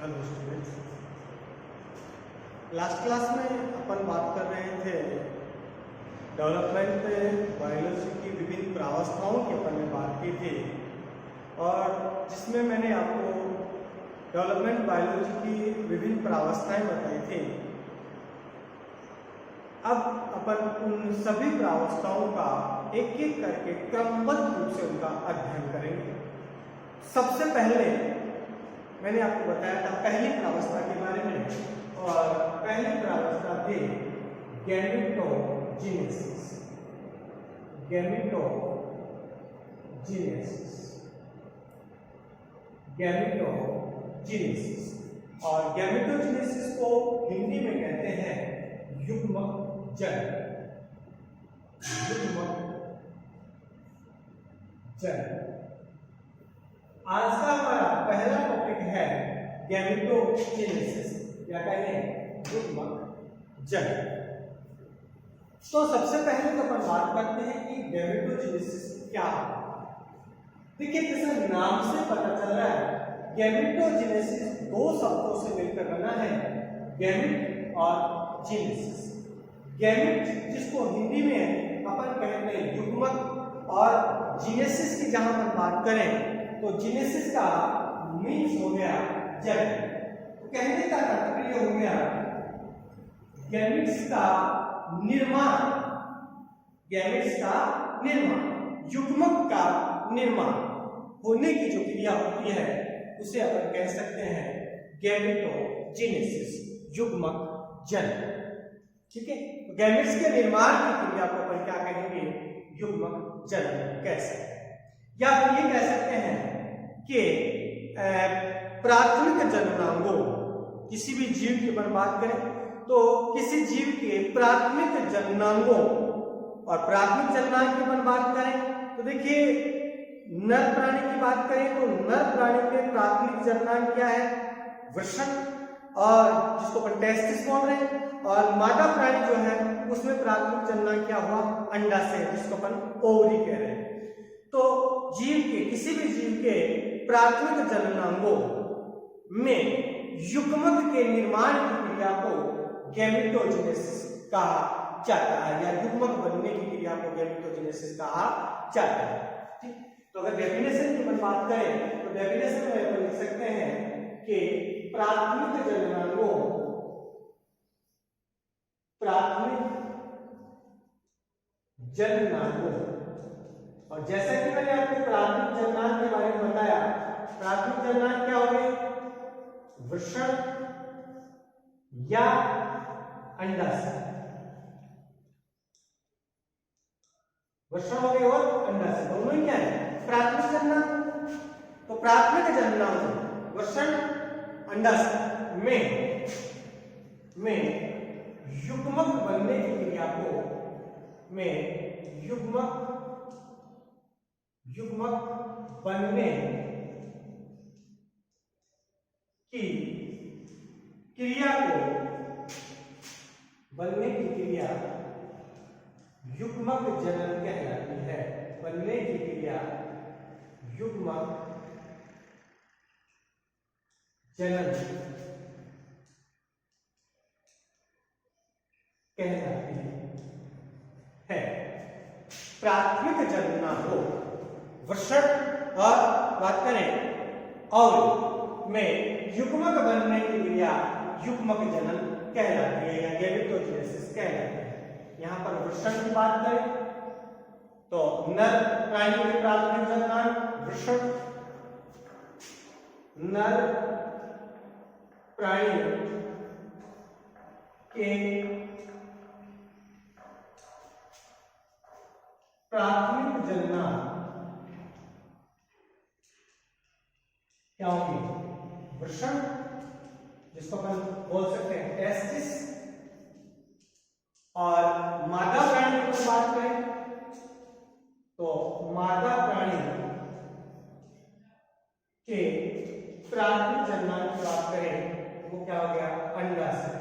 Hello students, last class में अपन बात कर रहे थे डेवलपमेंट बायोलॉजी की विभिन्न प्रावस्थाओं की अपन ने बात की थी और जिसमें मैंने आपको डेवलपमेंट बायोलॉजी की विभिन्न प्रावस्थाएं बताई थी। अब अपन उन सभी प्रावस्थाओं का एक एक करके क्रमबद्ध रूप से उनका अध्ययन करेंगे। सबसे पहले मैंने आपको बताया था पहली प्रावस्था के बारे में और पहली प्रावस्था थी गैमेटोजेनेसिस। गैमेटोजेनेसिस और गैमेटोजेनेसिस को हिंदी में कहते हैं युग्मकजन। आज का हमारा पहला टॉपिक है गैमेटोजेनेसिस या कहें युग्मकजन। तो सबसे पहले तो अपन बात करते हैं कि गैमेटोजेनेसिस क्या है। देखिए, जैसे नाम से पता चल रहा है गैमेटोजेनेसिस दो शब्दों से मिलकर बना है, गैमेट और जेनेसिस। गैमेट जिसको हिंदी में अपन कहते हैं युग्मक और जेनेसिस की जहां पर बात करें तो जेनेसिस का मीन्स हो गया जन्म। तो कहने का तात्पर्य हो गया गैमेट्स का निर्माण, युग्मक का निर्माण होने की जो क्रिया होती है उसे अपन कह सकते हैं गैमेटोजेनेसिस, युग्मक जन्म। ठीक है, तो गैमेट्स के निर्माण की क्रिया को अपन क्या कहेंगे, युग्मक जन्म कह सकते हैं। या हम ये कह सकते हैं कि प्राथमिक जननांगों, किसी भी जीव की अपन बात करें तो किसी जीव के प्राथमिक जननांगों, और प्राथमिक जननांग की अपन बात करें तो देखिए नर प्राणी की बात करें तो नर प्राणी के प्राथमिक जननांग क्या है, वृषण, और जिसको अपन टेस्टिस बोल रहे हैं। और मादा प्राणी जो है उसमें प्राथमिक जननांग क्या हुआ, अंडाशय, जिसको अपन ओवरी कह रहे हैं। तो जीव के, किसी भी जीव के प्राथमिक जननांगों में युग्मक के निर्माण की क्रिया को गैमेटोजेनेसिस कहा जाता है, या युग्मक बनने की क्रिया को गैमेटोजेनेसिस कहा जाता है। ठीक, तो अगर डेफिनेशन की अपन बात करें तो डेफिनेशन में अपन लिख सकते हैं कि प्राथमिक जननांगों, और जैसा कि मैंने आपको प्राथमिक जननांग के बारे में बताया, प्राथमिक जननांग क्या हो गई, वृषण या अंडाशय, वृषण हो गए और अंडाशय, दोनों ही क्या है प्राथमिक जननांग। तो प्राथमिक जननांग वृषण अंडाशय में युग्मक बनने की क्रिया को युग्मक बनने की क्रिया युग्मक जनन कहलाती है। बनने की क्रिया युग्मक जनन कहलाती है। प्राथमिक जननांगों वृषण और बात करें और में युग्मक बनने की क्रिया युग्मक जनन कहलाती है या गैमेटोजेनेसिस कहलाती है। यहां पर वृषण की बात करें तो नर प्राणी के प्राथमिक जननांग वृषण, नर प्राणी के प्राथमिक जननांग क्या होगी, वृषण, जिसको अपन बोल सकते हैं टेस्टिस। और मादा प्राणी की बात करें तो मादा प्राणी के प्राथमिक जननांग की बात करें तो वो क्या हो गया, अंडाशय,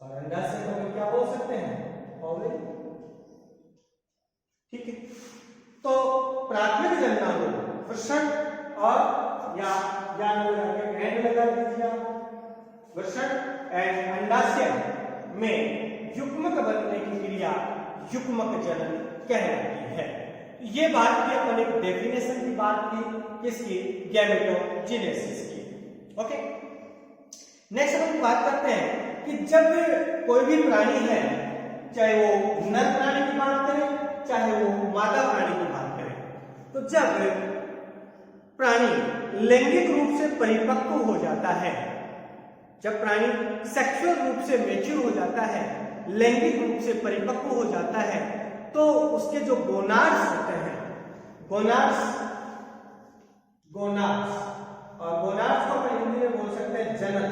और अंडाशय को हम क्या बोल सकते हैं, ओवरी। ठीक है, तो प्राथमिक जननांगों वृषण और या एंड लगा दीजिए वृषण एंड अंडाशय में युग्मक बनने की क्रिया युग्मक जनन कहलाती है। ये बात की अपन एक डेफिनेशन की बात की किसकी, गैमेटोजेनेसिस की। ओके, नेक्स्ट हम बात करते हैं कि जब कोई भी प्राणी है, चाहे वो नर प्राणी की बात करें चाहे वो मादा प्राणी की बात करें, तो जब प्राणी लैंगिक रूप से परिपक्व हो जाता है, जब प्राणी सेक्सुअल रूप से मैच्योर हो जाता है, लैंगिक रूप से परिपक्व हो जाता है, तो उसके जो गोनाड्स होते हैं, गोनाड्स और गोनाड्स को अपन हिंदी में बोल सकते हैं जनन।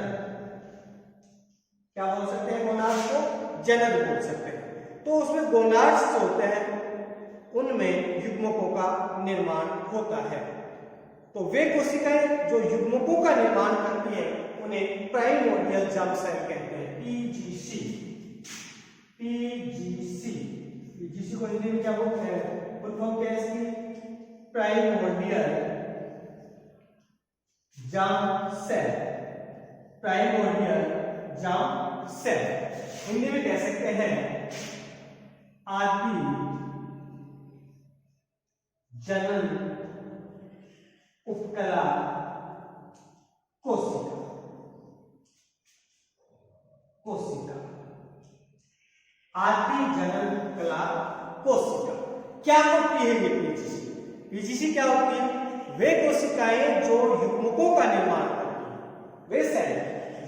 क्या बोल सकते हैं? गोनाड्स को जनन बोल सकते हैं। तो उसमें गोनाड्स जो होते हैं उनमें युग्मकों का निर्माण होता है। तो वे कोशिकाएं जो युग्मकों का निर्माण करती है उन्हें प्राइमोर्डियल जर्म सेल कहते हैं, पीजीसी। पीजीसी को हिंदी में क्या बोलते हैं? फुल फॉर्म क्या है इसकी? Primordial germ cell. Primordial germ cell Hindi में कह सकते हैं आदि जनन उपकला कोशिका। आदि जनन उपकला कोशिका क्या होती है? ये पीजीसी क्या होती है? वे कोशिकाएं जो युग्मकों का निर्माण करती हैं, वे सेल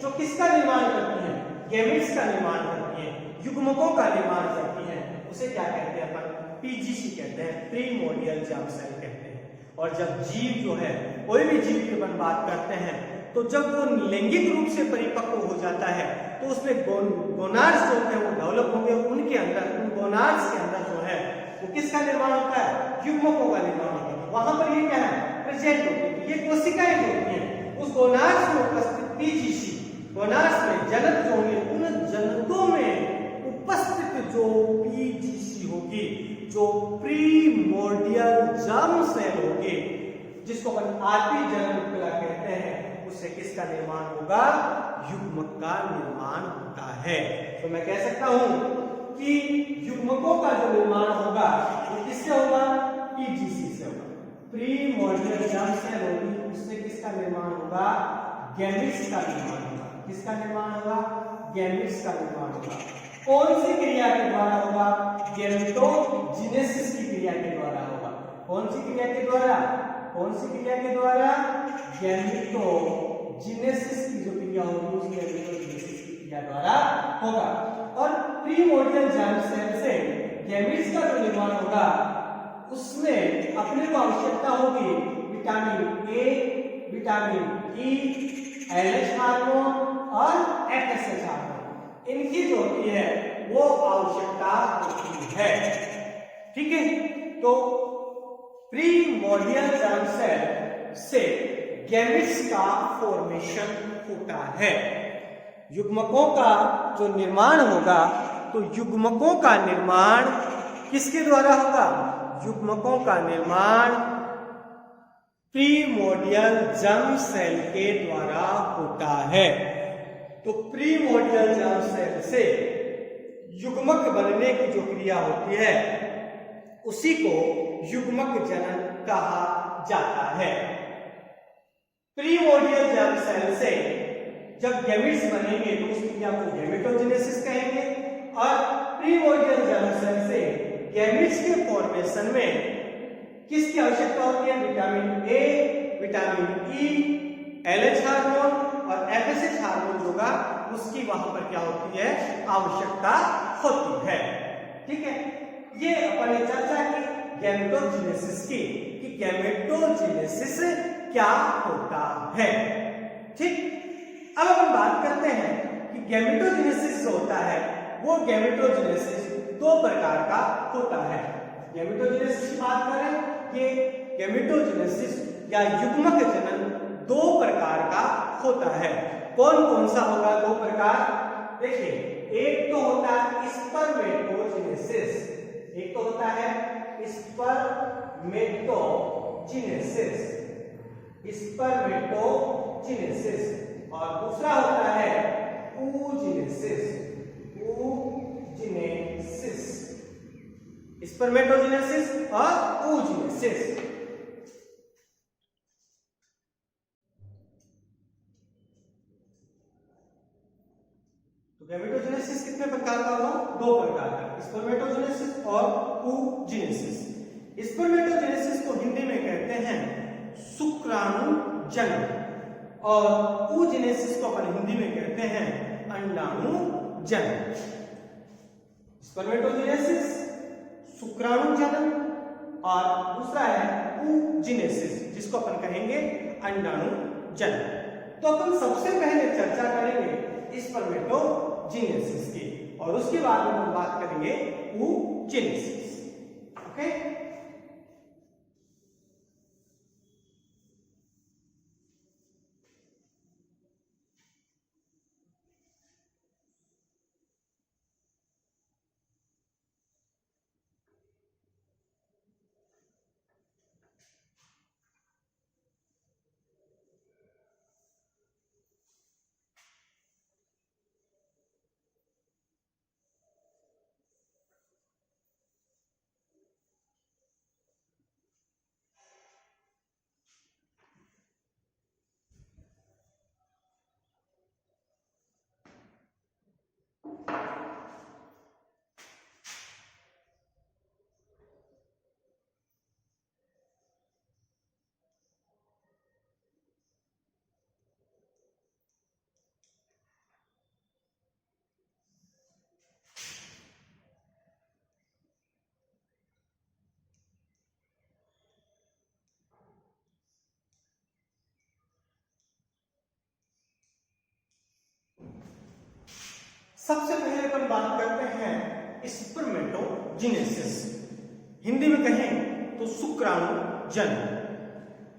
जो किसका निर्माण करती हैं? गैमेट्स का निर्माण करती हैं, युग्मकों का निर्माण करती हैं, उसे क्या कहते हैं? अपन पीजीसी कहते हैं, प्रीमोर्डियल जर्म सेल कहते हैं। और जब जीव जो है, कोई भी जीव की अपन बात करते हैं, तो जब वो लैंगिक रूप से परिपक्व हो जाता है तो उसमें गोनाड्स जो होते हैं वो डेवलप होंगे। उनके अंदर, उन गोनाड्स के अंदर जो है वो किसका निर्माण होता है? युग्मकों का निर्माण होता है। वहां पर ये क्या है? प्रेजेंट होती है, ये कोशिकाएं होती हैं। उस गोनाड्स में उपस्थित पीजीसी, गोनाड्स में जनक जो होंगे, उन जनकों में उपस्थित जो पीजीसी होगी, जो प्रीमोर्डियल जर्म सेल होगी, जिसको अपन आदि जनन उपकला कहते हैं, उससे किसका निर्माण होगा? युग्मक का निर्माण होता है। तो मैं कह सकता हूं कि युग्मकों का जो निर्माण होगा वो किससे होगा? पीजीसी से होगा। प्रीमोर्डियल जर्म सेल होगी, उससे किसका निर्माण होगा? गैमेट्स का निर्माण होगा। किसका निर्माण होगा? गैमेट्स का निर्माण होगा। कौन सी क्रिया के द्वारा होगा? गैमेटोजेनेसिस की क्रिया के द्वारा होगा। कौन सी क्रिया के द्वारा? कौन सी क्रिया के द्वारा? गैमेटोजेनेसिस की जो क्रिया होगी उस गैमेटोजेनेसिस की क्रिया द्वारा होगा। और प्रीमोर्डियल जर्म सेल से गैमेट्स का जो निर्माण होगा उसमें अपने को आवश्यकता होगी vitamin A, vitamin E, LH hormone और एफएसएच हार्मोन। इनकी जो होती है वो आवश्यकता होती है। ठीक है, तो प्रीमोर्डियल जर्म सेल से गैमेट्स का फॉर्मेशन होता है। युग्मकों का जो निर्माण होगा, तो युग्मकों का निर्माण किसके द्वारा होगा? युग्मकों का निर्माण प्रीमोर्डियल जर्म सेल के द्वारा होता है। तो प्रीमोर्डियल जर्म सेल से युग्मक बनने की जो क्रिया होती है उसी को युग्मक जनन कहा जाता है। प्रीमोर्डियल जर्म सेल से जब गैमेट्स बनेंगे तो उस क्रिया को गैमेटोजेनेसिस कहेंगे। और प्रीमोर्डियल जर्म सेल से गैमेट्स के फॉर्मेशन में किसकी आवश्यकता होती है? Vitamin A, vitamin E, LH hormone और एफएसएच हार्मोन होगा, उसकी वहां पर क्या होती है? आवश्यकता होती है। ठीक है, ये अपन ने चर्चा की गैमेटोजेनेसिस की, कि गैमेटोजेनेसिस क्या होता है। ठीक, अब अपन बात करते हैं कि गैमेटोजेनेसिस जो होता है वो गैमेटोजेनेसिस दो प्रकार का होता है। गैमेटोजेनेसिस की बात करें कि गैमेटोजेनेसिस या युग्मक जनन दो प्रकार का होता है। कौन कौन सा होगा दो प्रकार? देखिए, एक तो होता है स्पर्मेटोजेनेसिस, एक तो होता है स्पर्मेटोजेनेसिस स्पर्मेटोजेनेसिस, और दूसरा होता है oogenesis, स्पर्मेटोजेनेसिस और oogenesis। तो गैमेटोजेनेसिस कितने प्रकार का हुआ? 2 प्रकार का, स्पर्मेटोजेनेसिस और oogenesis। स्पर्मेटोजेनेसिस को हिंदी में कहते हैं शुक्राणु जन्म, और oogenesis को अपन हिंदी में कहते हैं अंडाणु जन्म। स्पर्मेटोजेनेसिस शुक्राणु जन्म, और दूसरा है oogenesis जिसको अपन कहेंगे अंडाणु जन्म। तो अपन सबसे पहले चर्चा करेंगे स्पर्मेटोजेनेसिस की, और उसके बाद में हम बात करेंगे oogenesis। ओके, सबसे पहले अपन बात करते हैं स्पर्मेटोजेनेसिस, हिंदी में कहें तो शुक्राणु जन्म।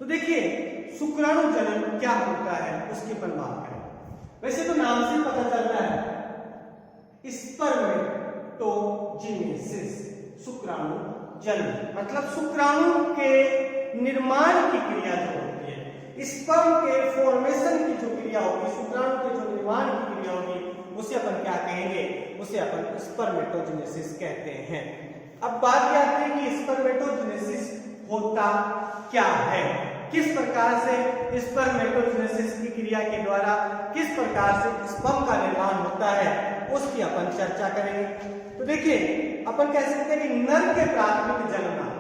तो देखिए शुक्राणु जन्म क्या होता है उसकी अपन बात करें। वैसे तो नाम से पता चलता है स्पर्मेटोजेनेसिस, शुक्राणु जन्म, मतलब शुक्राणु के निर्माण की क्रिया जो होती है, स्पर्म के फॉर्मेशन की जो क्रिया होगी, शुक्राणु के जो निर्माण की क्रिया होगी, उसे अपन क्या कहेंगे? उसे अपन स्पर्मेटोजेनेसिस कहते हैं। अब बात क्या आती है कि स्पर्मेटोजेनेसिस होता क्या है, किस प्रकार से स्पर्मेटोजेनेसिस की क्रिया के द्वारा किस प्रकार से स्पर्म का निर्माण होता है, उसकी अपन चर्चा करेंगे। तो देखिए अपन कह सकते हैं कि नर के प्राथमिक जन्मनाल,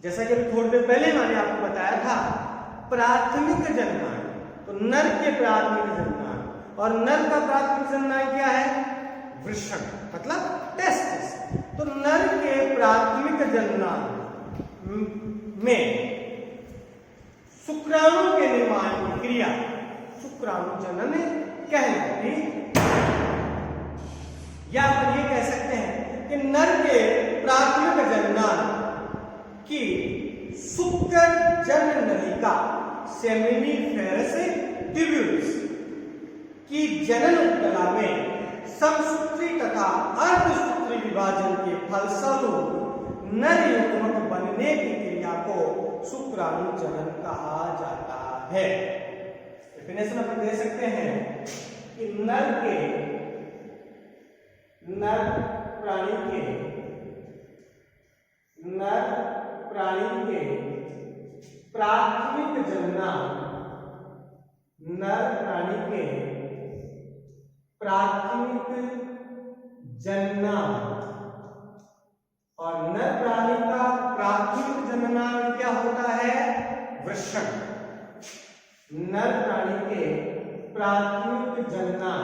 जैसा कि अभी थोड़ी देर पहले मैंने आपको बताया था प्राथमिक जन्मनाल, तो नर के प्राथमिक जन्मनाल, और नर का प्राथमिक जन्मनाल क्या है? वृषण, मतलब टेस्टिस। तो नर के प्राथमिक जन्मनाल में शुक्राणु के निर्माण की क्रिया शुक्राणु जनन कहलाती, या फिर ये कह सकते हैं कि नर के प्राथमिक जन्मनाल की शुक्र जन नलिका सेमिनिफेरस ट्यूब्यूल्स की जनन उपकला में समसूत्री तथा अर्धसूत्री विभाजन के फलस्वरूप नर युग्मक बनने की क्रिया को शुक्राणु जनन कहा जाता है। डेफिनेशन अपन दे सकते हैं कि नर प्राणी के प्राथमिक जन्मनाल, नर प्राणी के प्राथमिक जन्मनाल, और नर प्राणी का प्राथमिक जन्मनाल क्या होता है? वृषण। नर प्राणी के प्राथमिक जन्मनाल,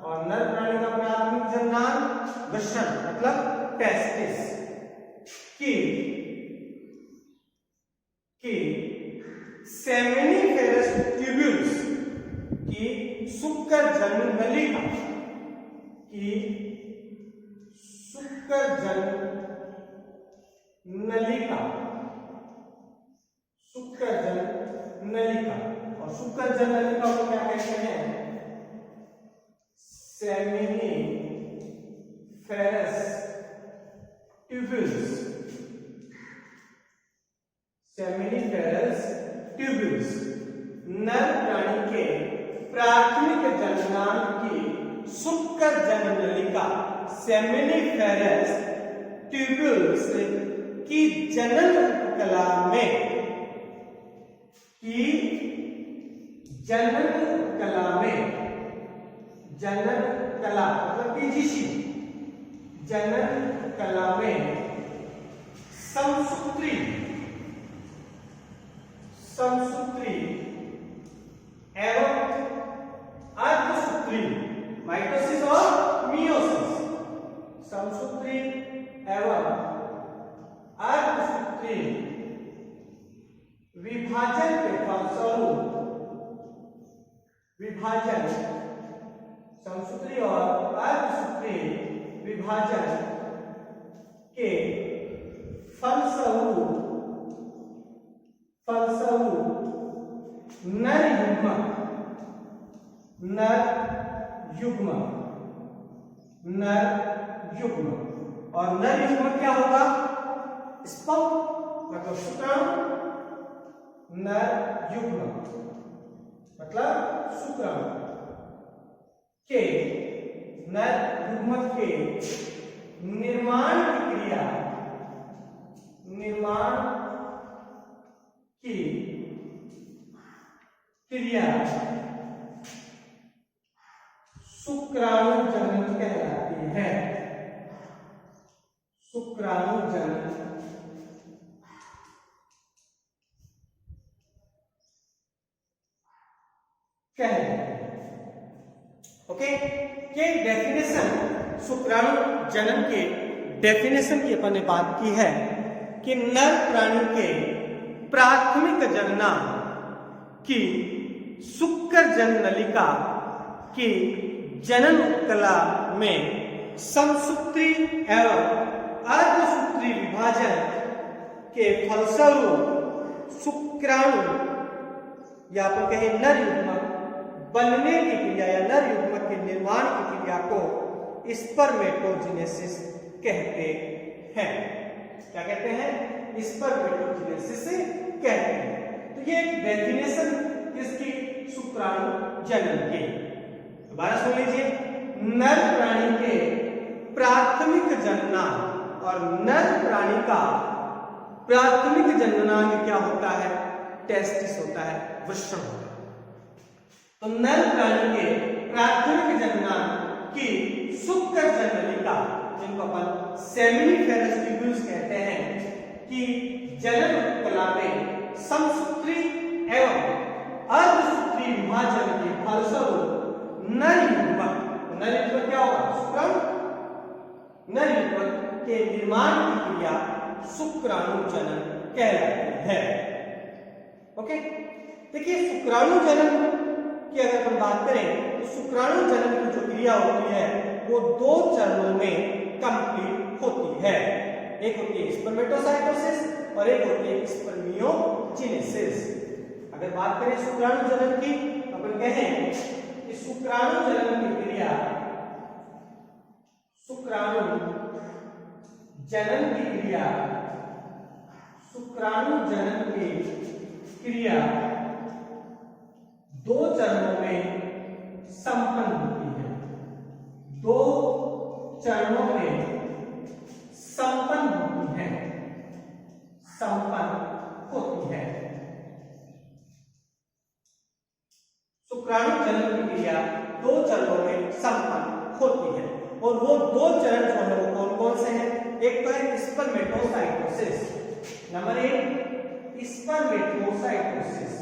और नर प्राणी का प्राथमिक जन्मनाल वृषण, मतलब टेस्टिस की सेमिनिफेरस ट्यूब्यूल्स की शुक्र जन नलिका और शुक्र जन नलिका को क्या कहते हैं? Seminiferous tubules. ट्यूब्यूल्स, नर प्राणी के प्राथमिक जननांग की शुक्र जननलिका सेमिनिफेरस ट्यूब्यूल्स की जनन उपकला में जनन कला मतलब पीजीसी जनन कला में समसूत्री एवं अर्धसूत्री माइटोसिस और मियोसिस, समसूत्री एवं अर्धसूत्री विभाजन के फलस्वरूप समसूत्री और अर्धसूत्री विभाजन के फलस्वरूप नर युग्म और नर युग्म क्या होगा? स्पर्म मतलब शुक्राणु, नर युग्म मतलब शुक्राणु के नर युग्म के निर्माण की क्रिया शुक्राणु जनन कहलाती है। शुक्राणु जनन ओके, ये डेफिनेशन शुक्राणु जनन के डेफिनेशन की अपन ने बात की है कि नर प्राणी के प्राथमिक जननांग की शुक्र जननलिका की जनन उपकला में समसूत्री एवं अर्धसूत्री विभाजन के फलस्वरूप शुक्राणु या अपन कहें नर युग्म बनने की क्रिया या नर युग्म के निर्माण की क्रिया को स्पर्मेटोजेनेसिस कहते हैं। क्या कहते हैं? स्पर्मेटोजेनेसिस कहते हैं। तो ये एक डेफिनेशन किसकी? शुक्राणु जनन की। दोबारा सुन लीजिए, नर प्राणी के प्राथमिक जननांग और नर प्राणी का प्राथमिक जननांग क्या होता है? टेस्टिस होता है, वृषण होता है। तो नर प्राणी के प्राथमिक जननांग की शुक्र जननलिका, जिनको अपन सेमिनिफेरस ट्यूब्यूल्स कहते हैं, कि जनन उपकला में समसूत्री एवं अर्धसूत्री विभाजन के फलस्वरूप नर युग्मक क्या होगा? शुक्राणु। नर युग्मक के निर्माण की क्रिया शुक्राणु जनन कहलाती है। ओके, देखिए शुक्राणु जनन की अगर हम बात करें तो शुक्राणु जनन की जो क्रिया होती है वो 2 चरणों में कंप्लीट होती है। एक होती है स्पर्मेटोसाइटोसिस और एक होती है स्पर्मियोजेनेसिस। अगर बात करें शुक्राणु जनन की, अपन कहें कि शुक्राणु जनन की क्रिया दो चरणों में संपन्न होती है। 2 चरणों में संपन्न होती है। शुक्राणु जनन की क्रिया 2 चरणों में संपन्न होती है और वो 2 चरण जो है वो कौन कौन से हैं? एक तो है स्पर्मेटोसाइटोसिस, नंबर 1 स्पर्मेटोसाइटोसिस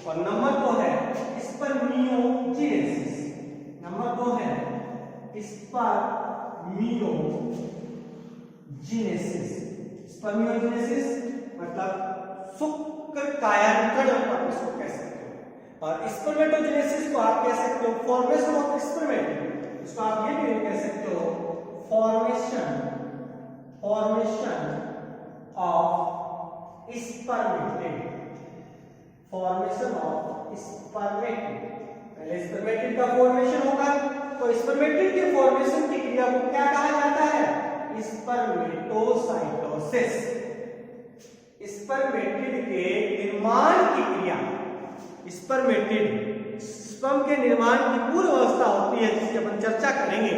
और नंबर 2 है स्पर्मियोजेनेसिस। स्पर्मियोजेनेसिस मतलब शुक्र कायांतरण आप इसको कह सकते हो, और स्पर्मेटोजेनेसिस को आप कह सकते हो फॉर्मेशन ऑफ स्पर्मेट। इसको आप ये भी कह सकते हो फॉर्मेशन ऑफ स्पर्मेटिड। पहले स्पर्मेटिड का फॉर्मेशन होगा तो स्पर्मेटिड के फॉर्मेशन की क्रिया को क्या कहा जाता है? स्पर्मेटोसाइटोसिस। स्पर्मेटिड के निर्माण की क्रिया, स्पर्मेटिड स्पर्म के निर्माण की पूर्व अवस्था होती है जिसकी अपन चर्चा करेंगे।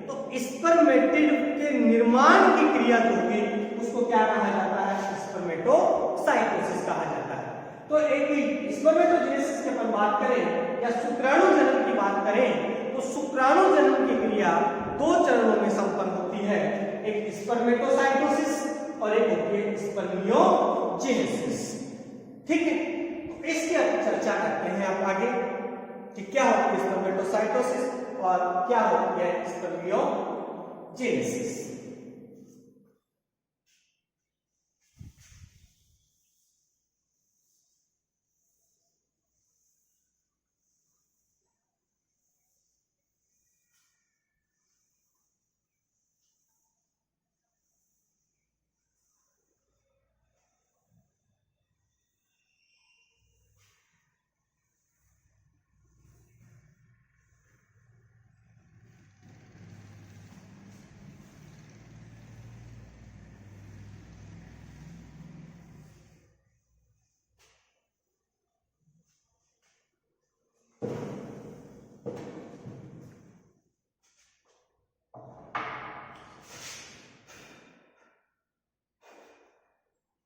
तो स्पर्मेटिड के निर्माण की क्रिया जो होगी उसको क्या कहा जाता है? स्पर्मेटोसाइटोसिस कहा जाता है। तो एक स्पर्मेटोजेनेसिस की अपन बात करें या शुक्राणु जनन की बात करें तो शुक्राणु जनन की क्रिया दो चरणों में संपन्न होती है, एक स्पर्मेटोसाइटोसिस और एक होती है स्पर्मियोजेनेसिस। ठीक है, इसकी अब चर्चा करते हैं आप आगे कि क्या होती है स्पर्मेटोसाइटोसिस और क्या होती है स्पर्मियोजेनेसिस।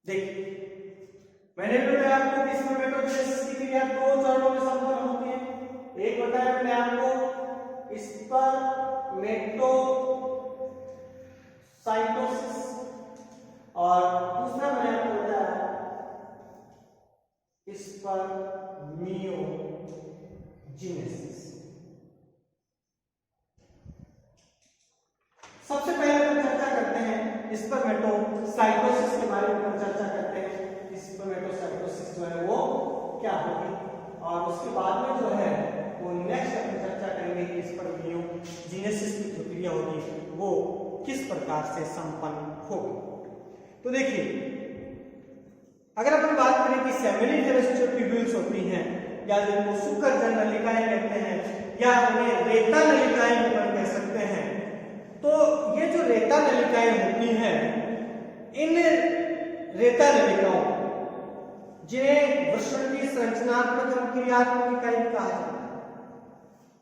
देखिए, मैंने बताया आपको कि स्पर्मेटोजेनेसिस की क्रिया दो चरणों में संपन्न होती है। एक बताया मैंने आपको स्पर्मेटोसाइटोसिस और दूसरा मैंने आपको बताया स्पर्मियोजेनेसिस। सबसे पहले हम चर्चा करते हैं स्पर्मेटोसाइटोसिस के बारे में। हम चर्चा करते हैं स्पर्मेटोसाइटोसिस जो है वो क्या होगी और उसके बाद में जो है वो नेक्स्ट हम चर्चा करेंगे कि स्पर्मियोजेनेसिस की जो क्रिया होगी वो किस प्रकार से संपन्न होगी। तो देखिए, अगर अपन बात करें कि सेमिनिफेरस जो ट्यूब्यूल्स होती हैं या जिनको शुक्रजन नलिकाएं कहते हैं या उन्हें रेता नलिकाएं भी अपन कह सकते हैं, तो ये जो रेता नलिकाएं होती हैं, इन रेता नलिकाओं जिन्हें वृषण की संरचनात्मक एवं क्रियात्मक इकाई कहा जाता है,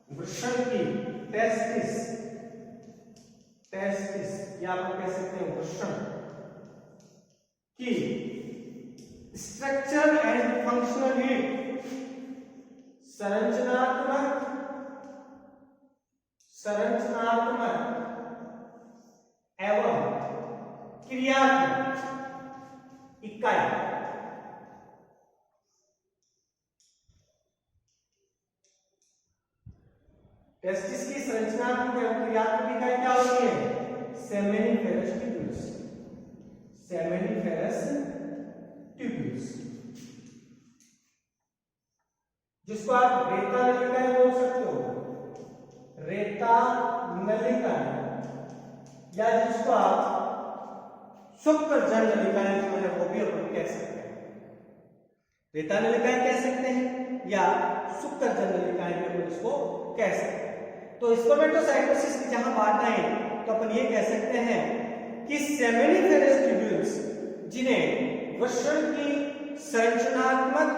वृषण की टेस्टिस या आप कह सकते हैं वृषण की स्ट्रक्चर एंड फंक्शनल यूनिट, संरचनात्मक एवं क्रियात्मक इकाई टेस्टिस की संरचनात्मक एवं क्रियात्मक इकाई क्या होती है? सेमिनिफेरस ट्यूब्यूल्स, जिसको आप रेता नलिकाएं बोल सकते हो, रेता नलिकाएं, या जिसको आप शुक्रजन नलिकाएं जो है वो भी अपन कह सकते हैं। रेता नलिकाएं कह सकते हैं या शुक्रजन नलिकाएं भी अपन इसको कह सकते हैं। तो स्पर्मेटोसाइटोसिस की जहां बात आए तो अपन ये कह सकते हैं कि सेमिनिफेरस ट्यूब्यूल्स जिन्हें वृषण की संरचनात्मक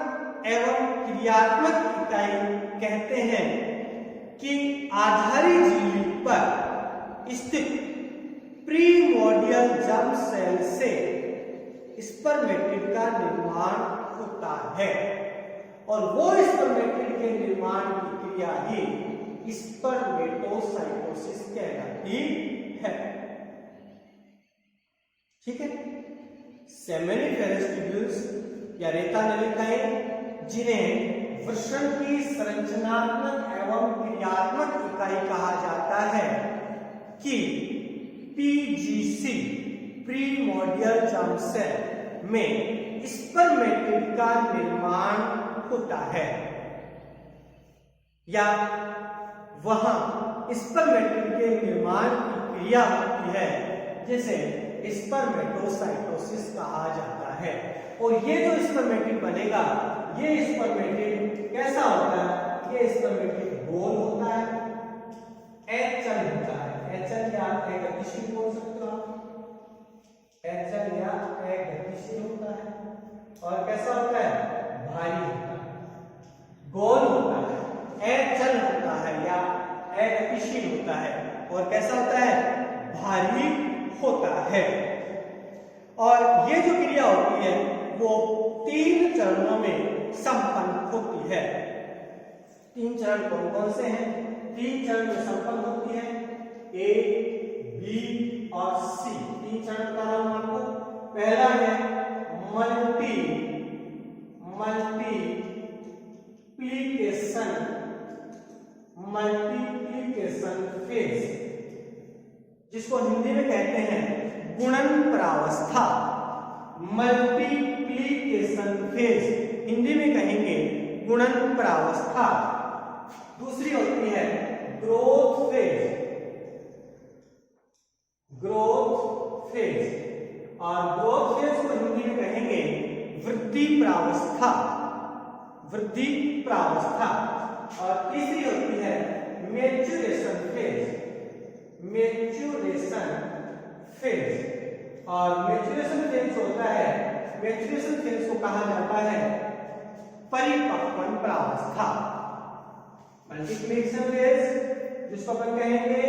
एवं क्रियात्मक इकाई कहते हैं कि आधारी झिल्ली पर स्थित प्रीमोर्डियल जर्म सेल से स्पर्मेटिड का निर्माण होता है और वो स्पर्मेटिड के निर्माण की क्रिया ही स्पर्मेटोसाइटोसिस कहलाती है। ठीक है, सेमिनिफेरस ट्यूब्यूल्स या रेता नलिकाएं जिन्हें वृषण की संरचनात्मक एवं क्रियात्मक इकाई कहा जाता है कि पीजीसी प्रीमोर्डियल जर्म सेल में स्पर्मेटिड का निर्माण होता है या वहां स्पर्मेटिड के निर्माण की क्रिया होती है जिसे स्पर्मेटोसाइटोसिस कहा जाता है। और ये जो स्पर्मेटिड बनेगा, ये स्पर्मेटिड कैसा होता है? ये स्पर्मेटिड गोल होता है अचल होता है। अचल या गतिशील बोल सकते हो आप। अचल या गतिशील होता है। और कैसा होता है? भारी होता है, गोल होता है। अचल होता है या गतिशील होता है और कैसा होता है? भारी होता है। और ये जो क्रिया होती है वो 3 चरणों में संपन्न होती है। 3 चरण कौन कौन से हैं? 3 चरण में संपन्न होती है, ए, बी और सी। 3 चरण का नाम आपको। पहला है मल्टीप्लिकेशन फेज, जिसको हिंदी में कहते हैं गुणन प्रावस्था। मल्टीप्लिकेशन फेज हिंदी में कहेंगे गुणन प्रावस्था। दूसरी होती है ग्रोथ फेज, और ग्रोथ फेज को हिंदी में कहेंगे वृद्धि प्रावस्था। और तीसरी होती है मैच्योरेशन फेज। और मैच्योरेशन फेज होता है, मैच्योरेशन फेज को कहा जाता है परिपक्वन प्रावस्था। मल्टीप्लिकेशन फेज जिसको अपन कहेंगे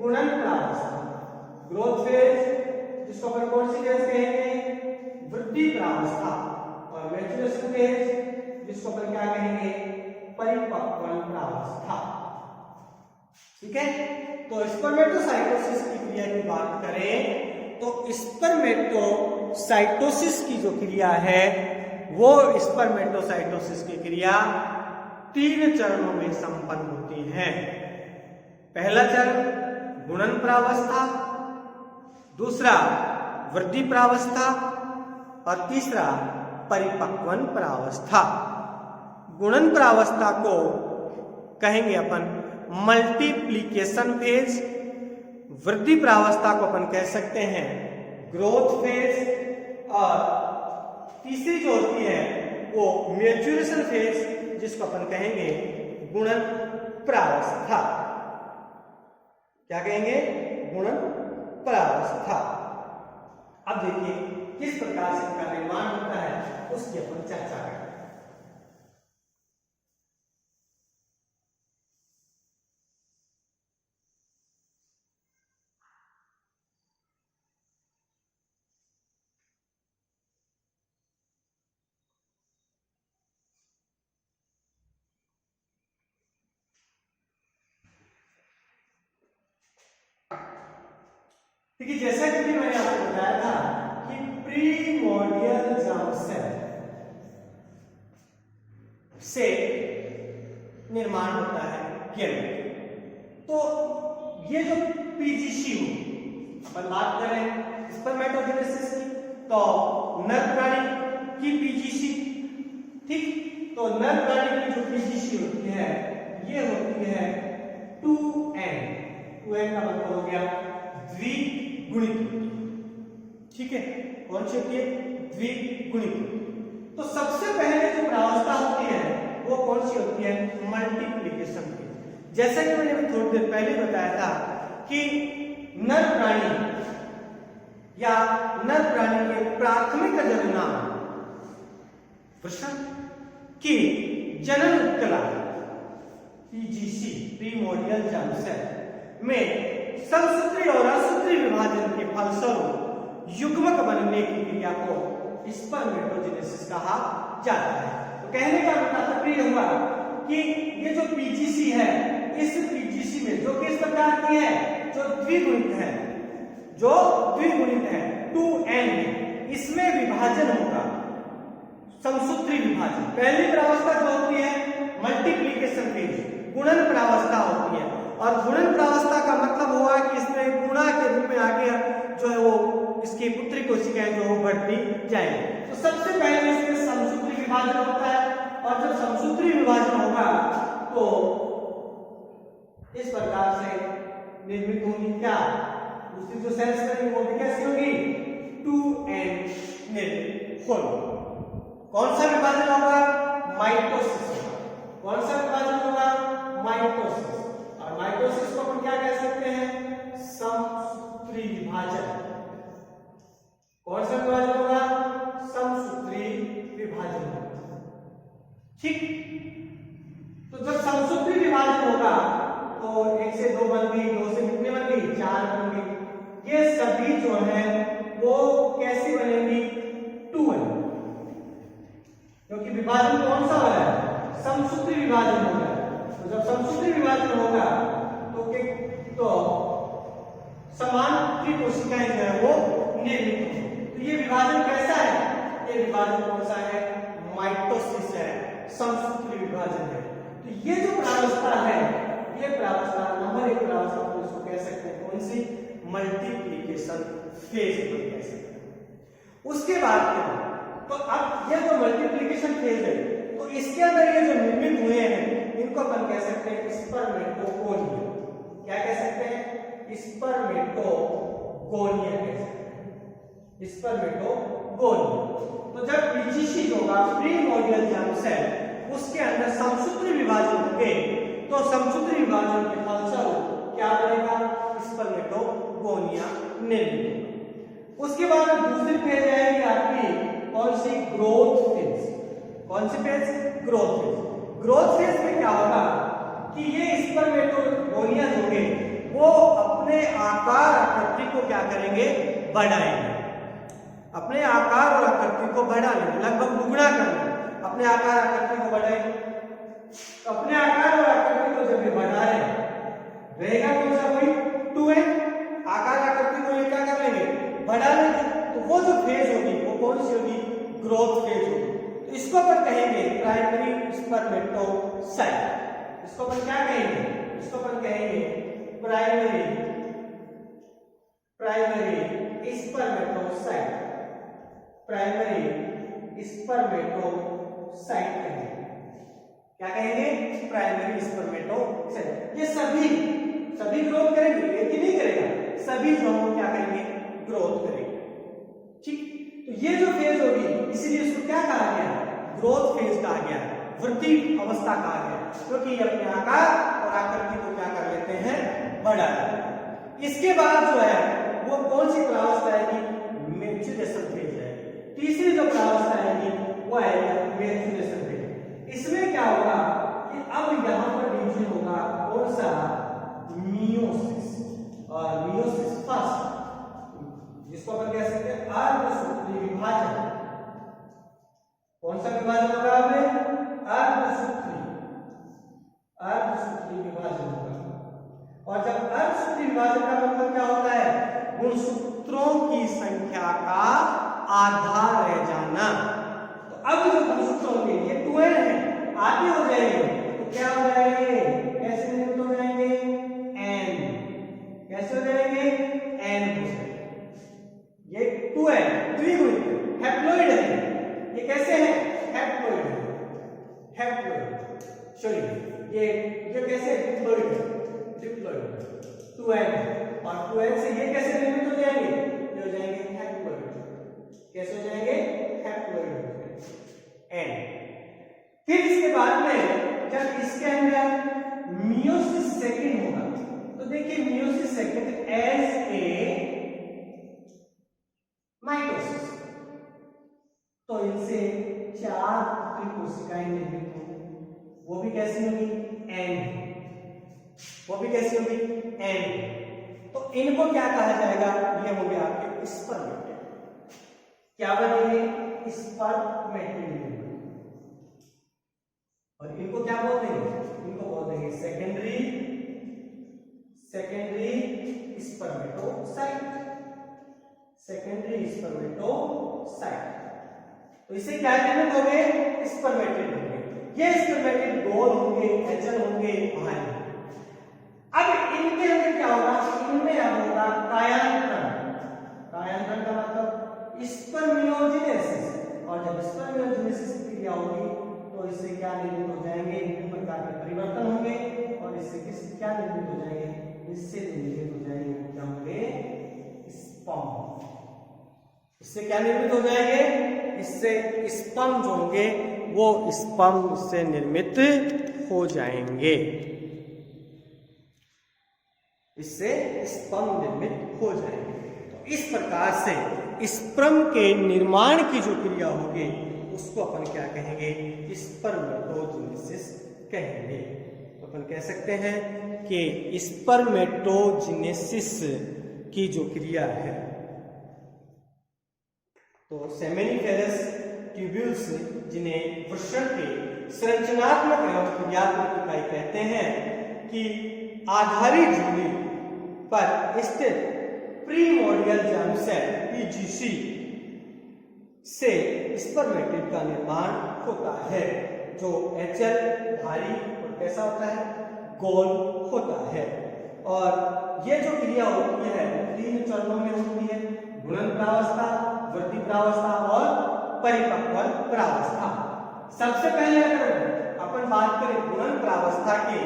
गुणन प्रावस्था, ग्रोथ फेज जिसको अपन कौन सी फेज कहेंगे? वृद्धि प्रावस्था, और मैच्योरेशन फेज जिसको अपन क्या कहेंगे? परिपक्वन प्रावस्था। ठीक है। तो स्पर्मेटोसाइटोसिस की क्रिया की बात करें तो स्पर्मेटोसाइटोसिस की जो क्रिया है वो स्पर्मेटोसाइटोसिस की क्रिया 3 चरणों में संपन्न होती है। पहला चरण गुणन प्रावस्था, दूसरा वृद्धि प्रावस्था और तीसरा परिपक्वन प्रावस्था। गुणन प्रावस्था को कहेंगे अपन मल्टीप्लिकेशन फेज, वृद्धि प्रावस्था को अपन कह सकते हैं ग्रोथ फेज, और तीसरी जो होती है वो मैच्योरेशन फेज जिसको अपन कहेंगे गुणन प्रावस्था। क्या कहेंगे? गुणन प्रावस्था। अब देखिए किस प्रकार से इनका निर्माण होता है उसकी अपन चर्चा करें। देखिए जैसा कि मैंने आपको बताया था कि प्रीमोर्डियल जर्म सेल से निर्माण होता है गैमेट। तो ये जो पीजीसी अपन बात करें स्पर्मेटोजेनेसिस की तो नर प्राणी की पीजीसी, ठीक। तो नर प्राणी की जो पीजीसी होती है ये होती है 2n। 2n का मतलब हो गया द्विगुणित, ठीक है। कौन सी होती है? द्विगुणित। तो सबसे पहले जो प्रावस्था होती है वो कौन सी होती है? मल्टीप्लिकेशन की। जैसा कि मैंने थोड़ी देर पहले बताया था कि नर प्राणी के प्राथमिक जननांग वृषण की जनन कला पीजीसी प्रीमोर्डियल जर्म सेल में समसूत्री और असूत्री विभाजन के फलस्वरूप युग्मक बनने की क्रिया को स्पर्मेटोजेनेसिस कहा जाता है। तो कहने का तात्पर्य हुआ कि ये जो पीजीसी है इस पीजीसी में जो किस प्रकार की है? जो द्विगुणित है 2n, इसमें विभाजन होगा समसूत्री विभाजन। पहली प्रावस्था जो होती है मल्टीप्लिकेशन फेज, गुणन प्रावस्था होती है। और गुणन प्रावस्था का मतलब हुआ कि इसमें गुणा के रूप में आगे जो है वो इसकी पुत्री कोशिकाएं जो बढ़ती जाएंगी। तो सबसे पहले इसमें समसूत्री विभाजन होता है, और जब समसूत्री विभाजन होगा तो इस प्रकार से निर्मित होंगी क्या? दूसरी जो सेल्स बनेंगी वो भी कैसी होगी? 2n निर्मित होगी। कौन सा विभाजन होगा? माइटोसिस। कौन सा विभाजन होगा? माइटोसिस। और और माइटोसिस को अपन क्या कह सकते हैं? समसूत्री विभाजन। कौन सा विभाजन होगा? समसूत्री विभाजन होगा। ठीक, तो जब समसूत्री विभाजन होगा तो 1 से 2 बन गई, 2 से कितने बन गई? 4 बन गई। ये सभी जो है वो कैसी बनेंगी? 2 बनेंगी, क्योंकि विभाजन कौन सा हो रहा है? समसूत्री विभाजन हो रहा है। तो जब समसूत्री विभाजन होगा तो समान कोशिकाएं जो है वो निर्मित होंगी। तो ये विभाजन कैसा है? ये विभाजन कौन सा है? माइटोसिस है, समसूत्री विभाजन है। तो ये जो प्रावस्था है, ये प्रावस्था नंबर 1 प्रावस्था को इसको कह सकते हैं कौन सी? मल्टीप्लिकेशन फेज कह सकते हैं। उसके बाद क्या? तो अब ये जो मल्टीप्लिकेशन फेज है, तो इसके अंदर ये जो निर्मित हुए हैं इनको अपन कह सकते हैं स्पर्मेटोगोनिया। क्या कह सकते हैं? स्पर्मेटोगोनिया कह सकते हैं, स्पर्मेटोगोनिया। तो जब विजिशीज होगा प्रीमोर्डियल जर्म सेल, उसके अंदर समसूत्री विभाजन होंगे, तो समसूत्री विभाजन के फलस्वरूप क्या बनेगा? स्पर्मेटोगोनिया निर्मित होगा। उसके बाद दूसरी फेज आएगी आपकी कौन सी? Growth phase. कौन सी phase? Growth phase. Growth phase में क्या होगा कि ये स्पर्मेटोगोनिया जो है वो अपने आकार आकृति को क्या करेंगे? बढ़ाएंगे। अपने आकार और आकृति को बढ़ा लेंगे, लगभग दुगुना कर लेंगे, अपने आकार आकृति को बढ़ाएंगे। अपने आकार और आकृति को जब ये बढ़ा रहे रहेगा कौन सा? वही 2n। आकार आकृति को ये क्या कर लेंगे? बढ़ा लेंगे। तो वो जो फेज होगी वो कौन सी होगी? ग्रोथ फेज होगी। तो इसको अपन कहेंगे प्राइमरी स्पर्मेटोसाइट। इसको अपन क्या कहेंगे? इसको अपन कहेंगे प्राइमरी स्पर्मेटोसाइट। प्राइमरी स्पर्मेटोसाइट कहेंगे। क्या कहेंगे? Primary spermatocyte. ये सभी ग्रोथ करेंगे, एक ही नहीं करेगा, सभी जो हम क्या करेंगे? ग्रोथ करेंगे। ठीक, तो ये जो फेज होगी इसीलिए इसको क्या कहा गया? ग्रोथ फेज कहा गया, वृद्धि अवस्था कहा गया, क्योंकि ये अपने आकार और आकृति को क्या कर लेते हैं? बढ़ा लेते हैं। इसके बाद जो है वो कौन सी प्रावस्था आएगी? मैच्योरेशन फेज आएगी। तीसरी जो प्रावस्था आएगी वो आएगी मैच्योरेशन फेज। इसमें क्या होगा कि अब यहां पर डिवीजन होगा कौन सा? मियोसिस। और मियोसिस फर्स्ट, जिसको अपन कह सकते हैं अर्धसूत्री विभाजन। कौन सा विभाजन होगा? अर्धसूत्री विभाजन होगा। और जब अर्धसूत्री विभाजन का मतलब क्या होता है? गुणसूत्रों की संख्या का आधा रह जाना। तो अब जो गुणसूत्र होंगे ये 2n है, आधे हो जाएंगे, तो क्या हो जाएंगे? कैसे निर्मित हो जाएंगे? n। कैसे हो जाएंगे? n हो जाएंगे। ये 2n द्विगुणित हैप्लॉइड है। ये कैसे है? हैप्लॉइड है। हैप्लॉइड सॉरी ये कैसे? डिप्लॉइड है। डिप्लॉइड 2n, और 2n से ये कैसे निर्मित हो जाएंगे? ये हो जाएंगे हैप्लॉइड। कैसे हो जाएंगे? हैप्लॉइड हो जाएंगे n। फिर इसके बाद में जब इसके अंदर मियोसिस सेकंड होगा, तो देखिए meiosis second as a mitosis, तो इनसे 4 कोशिकाएं निर्मित होंगी। वो भी कैसी होगी? n। वो भी कैसी होगी? n। तो इनको क्या कहा जाएगा? ये होंगे आपके स्पर्मेटेड। क्या बनेंगे? स्पर्मेटेड। और इनको क्या बोल देंगे? इनको बोल देंगे सेकेंडरी स्पर्मेटोसाइट। Secondary spermatocyte. तो इसे क्या निर्मित होंगे? स्पर्मेटेड होंगे। ये स्पर्मेटेड गोल होंगे, एचल होंगे, भारी। अब इनके अंदर क्या होगा? इनमें अब होगा कायांतरण। कायांतरण का मतलब स्पर्मियोजेनेसिस। और जब स्पर्मियोजेनेसिस की क्रिया होगी तो इससे क्या निर्मित हो जाएंगे? विभिन्न प्रकार के परिवर्तन होंगे, और इससे क्या निर्मित हो जाएंगे? इससे निर्मित हो जाएंगे क्या होंगे? स्पर्म। इससे क्या निर्मित हो जाएंगे? इससे स्पर्म जो होंगे वो स्पर्म से निर्मित हो जाएंगे। इससे स्पर्म निर्मित हो जाएंगे। तो इस प्रकार से स्पर्म के निर्माण की जो क्रिया होगी उसको अपन क्या कहेंगे, स्पर्मेटोजेनेसिस कहेंगे। तो अपन कह सकते हैं कि स्पर्मेटोजेनेसिस की जो क्रिया है, तो सेमेनिफेरस ट्यूब्यूल्स जिन्हें वृषण के संरचनात्मक एवं क्रियात्मक इकाई कहते हैं कि आधारी झिल्ली पर स्थित प्रीमोर्डियल जर्म सेल पीजीसी से स्पर्मेटिड का निर्माण होता है, जो एचएल भारी और कैसा होता है, गोल होता है। और ये जो क्रिया होती है 3 चरणों में होती है, गुणन प्रावस्था, वृद्धि प्रावस्था और परिपक्वल प्रावस्था। सबसे पहले अगर अपन बात करें गुणन प्रावस्था की,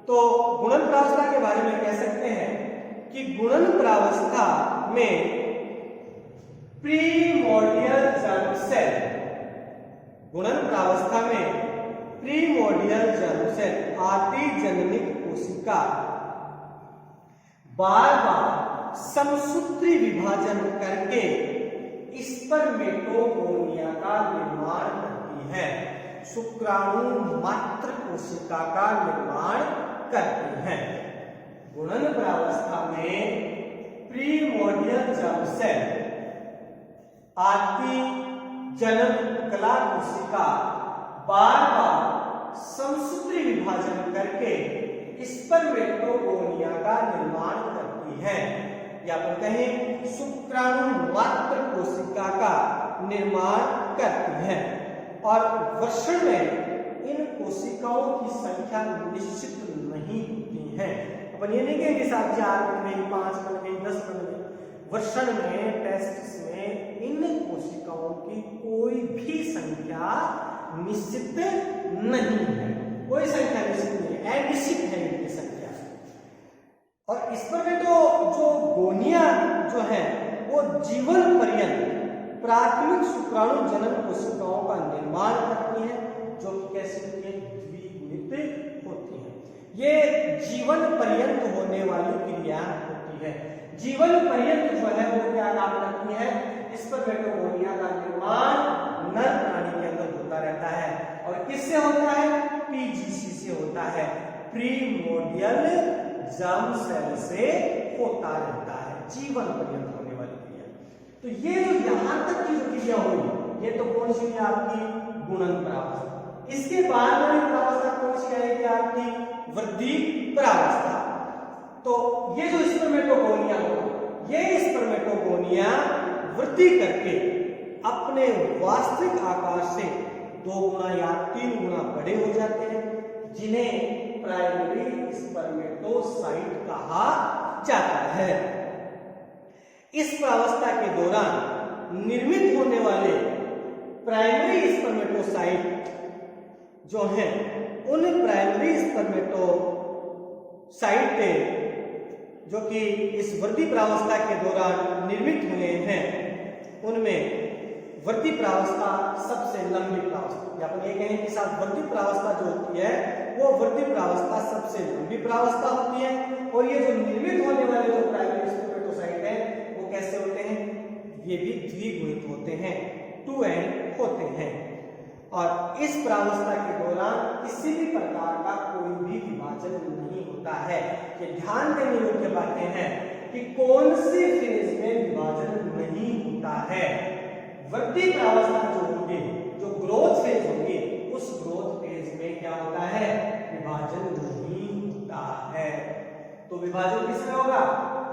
तो गुणन प्रावस्था के बारे में कह सकते हैं कि गुणन प्रावस्था में प्रीमोर्डियल जर्म सेल, गुणन प्रावस्था में प्रीमोर्डियल जर्म सेल आतिजननिक कोशिका बार बार समसूत्री विभाजन करके स्पर्मेटोगोनिया का निर्माण करती है, शुक्राणु मात्र कोशिका का निर्माण करती है। गुणन प्रावस्था में प्रीमोर्डियल जर्म सेल आतिजनन कला कोशिका बार बार समसूत्री विभाजन करके स्पर्मेटोगोनिया का निर्माण करती है, या पर कहें शुक्राणु मात्र कोशिका का निर्माण करती है। और वृषण में इन कोशिकाओं की संख्या निश्चित नहीं होती है। अपन ये नहीं कहेंगे साहब 4 बन गई, 5 बन गई, 10 बन गई। वृषण में, टेस्टिस में इन कोशिकाओं की कोई भी संख्या निश्चित नहीं है, कोई संख्या निश्चित नहीं है, अनिश्चित है इनकी संख्या। और स्पर्मेटो जो गोनिया जो है वो जीवन पर्यंत प्राथमिक शुक्राणु जनन कोशिकाओं का निर्माण करती है, जो कि कैसे होती है, द्विगुणित होती है। ये जीवन पर्यंत होने वाली क्रिया होती है। जीवन पर्यंत जो है वो क्या काम करती है, स्पर्मेटोगोनिया का निर्माण नर प्राणी के अंदर होता रहता है। और किससे होता है, पीजीसी से होता है, प्रीमोर्डियल जर्म सेल से होता रहता है, जीवन पर्यंत होने वाली क्रिया। तो ये जो यहां तक की जो क्रिया हुई, ये तो कौन सी है आपकी गुणन प्रावस्था। इसके बाद वाली प्रावस्था कौन सी आएगी आपकी वृद्धि प्रावस्था। तो ये जो स्पर्मेटोगोनिया होगा, ये स्पर्मेटोगोनिया वृद्धि करके अपने वास्तविक आकार से 2 गुना या 3 गुना बड़े हो जाते हैं, जिन्हें प्राइमरी स्पर्मेटोसाइट कहा जाता है। इस प्रावस्था के दौरान निर्मित होने वाले प्राइमरी स्पर्मेटोसाइट जो हैं, उन प्राइमरी स्पर्मेटोसाइट जो कि इस वृद्धि प्रावस्था के दौरान निर्मित हुए हैं, उनमें वृद्धि प्रावस्था सबसे लंबी प्रावस्था, या अपन ये कहें कि साथ वृद्धि प्रावस्था जो होती है वो वृद्धि प्रावस्था सबसे लंबी प्रावस्था होती है। और ये जो निर्मित होने वाले जो प्राइमरी स्पर्मेटोसाइट हैं वो कैसे होते हैं, ये भी द्विगुणित होते हैं, 2 एंड होते हैं। और इस प्रावस्था के दौरान किसी भी प्रकार का कोई भी विभाजन नहीं होता है। ये ध्यान देने योग्य बातें हैं कि कौन सी फेज में विभाजन नहीं होता है। वृद्धि प्रावस्था जो होगी, जो ग्रोथ फेज होगी, उस ग्रोथ फेज में क्या होता है, विभाजन नहीं होता है। तो विभाजन किसमें होगा,